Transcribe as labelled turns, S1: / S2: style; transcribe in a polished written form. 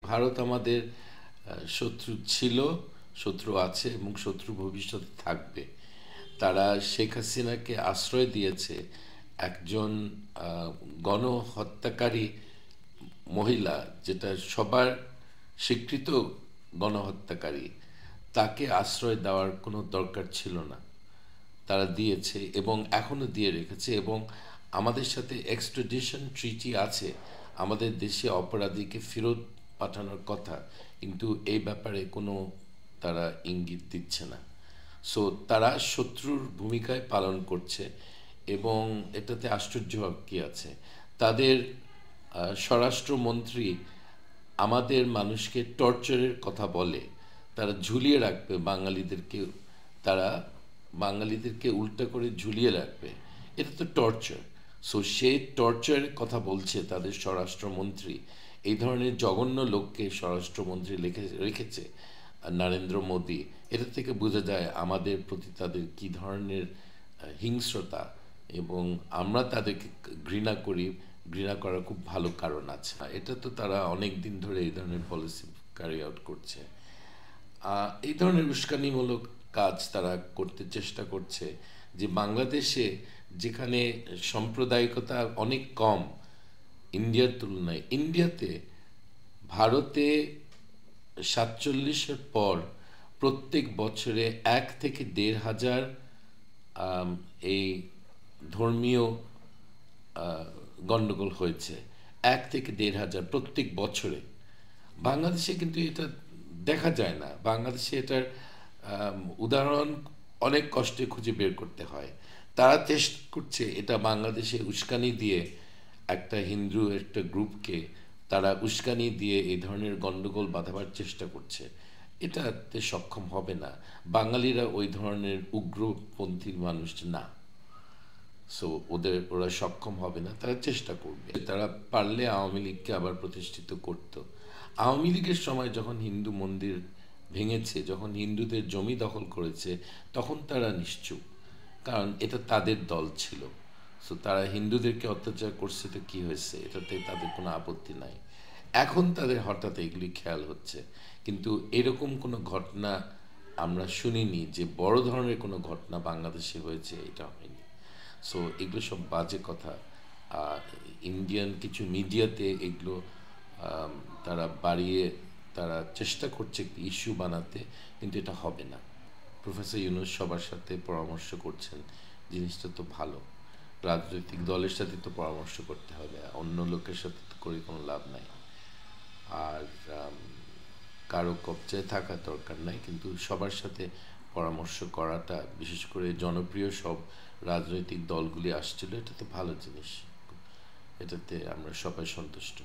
S1: ভারত আমাদের শত্রু ছিল, শত্রু আছে এবং শত্রু ভবিষ্যতে থাকবে। তারা শেখ হাসিনাকে আশ্রয় দিয়েছে একজন গণহত্যাকারী মহিলা, যেটা সবার স্বীকৃত গণহত্যাকারী। তাকে আশ্রয় দেওয়ার কোনো দরকার ছিল না, তারা দিয়েছে এবং এখনো দিয়ে রেখেছে। এবং আমাদের সাথে এক্সট্রাডিশন ট্রিটি আছে, আমাদের দেশে অপরাধীকে ফেরত পাঠানোর কথা, কিন্তু এই ব্যাপারে কোনো তারা ইঙ্গিত দিচ্ছে না। সো তারা শত্রুর ভূমিকায় পালন করছে এবং এটাতে আশ্চর্য হওয়ার কি আছে। তাদের স্বরাষ্ট্রমন্ত্রী আমাদের মানুষকে টর্চারের কথা বলে, তারা ঝুলিয়ে রাখবে বাঙালিদেরকে, তারা বাঙালিদেরকে উল্টা করে ঝুলিয়ে রাখবে, এটা তো টর্চার। সো সে টর্চারের কথা বলছে তাদের স্বরাষ্ট্রমন্ত্রী। এই ধরনের জঘন্য লোককে স্বরাষ্ট্রমন্ত্রী রেখেছে নরেন্দ্র মোদী। এটা থেকে বোঝা যায় আমাদের প্রতি তাদের কি ধরনের হিংস্রতা, এবং আমরা তাদেরকে ঘৃণা করি। ঘৃণা করার খুব ভালো কারণ আছে, এটা তো তারা অনেক দিন ধরে এই ধরনের পলিসি ক্যারি আউট করছে। এই ধরনের উস্কানিমূলক কাজ তারা করতে চেষ্টা করছে, যে বাংলাদেশে যেখানে সাম্প্রদায়িকতা অনেক কম ইন্ডিয়ার তুলনায়, ইন্ডিয়াতে ভারতে 47-এর পর প্রত্যেক বছরে 1 থেকে 1.5 হাজার এই ধর্মীয় গণ্ডগোল হয়েছে। 1 থেকে 1.5 হাজার প্রত্যেক বছরে। বাংলাদেশে কিন্তু এটা দেখা যায় না। বাংলাদেশে এটার উদাহরণ অনেক কষ্টে খুঁজে বের করতে হয়। তারা চেষ্টা করছে এটা বাংলাদেশে উস্কানি দিয়ে, একটা হিন্দু একটা গ্রুপকে তারা উস্কানি দিয়ে এই ধরনের গণ্ডগোল বাঁধাবার চেষ্টা করছে। এটাতে সক্ষম হবে না। বাঙালিরা ওই ধরনের উগ্রপন্থী মানুষ না। সো ওরা সক্ষম হবে না, তারা চেষ্টা করবে। তারা পারলে আওয়ামী লীগকে আবার প্রতিষ্ঠিত করত। আওয়ামী লীগের সময় যখন হিন্দু মন্দির ভেঙেছে, যখন হিন্দুদের জমি দখল করেছে, তখন তারা নিশ্চুপ, কারণ এটা তাদের দল ছিল। সো তারা হিন্দুদেরকে অত্যাচার করছে, তো কী হয়েছে, এটাতে তাদের কোনো আপত্তি নাই। এখন তাদের হঠাৎ এগুলি খেয়াল হচ্ছে, কিন্তু এরকম কোনো ঘটনা আমরা শুনিনি যে বড় ধরনের কোনো ঘটনা বাংলাদেশে হয়েছে, এটা হয়নি। সো এগুলো সব বাজে কথা। ইন্ডিয়ান কিছু মিডিয়াতে এগুলো তারা বাড়িয়ে তারা চেষ্টা করছে একটি ইস্যু বানাতে, কিন্তু এটা হবে না। প্রফেসর ইউনূস সবার সাথে পরামর্শ করছেন, জিনিসটা তো ভালো। রাজনৈতিক দলের সাথে তো পরামর্শ করতে হবে, অন্য লোকের সাথে তো করে কোনো লাভ নাই। আর কারো কবজায় থাকার দরকার নাই, কিন্তু সবার সাথে পরামর্শ করাটা, বিশেষ করে জনপ্রিয় সব রাজনৈতিক দলগুলি আসছিল, এটা তো ভালো জিনিস। এটাতে আমরা সবাই সন্তুষ্ট।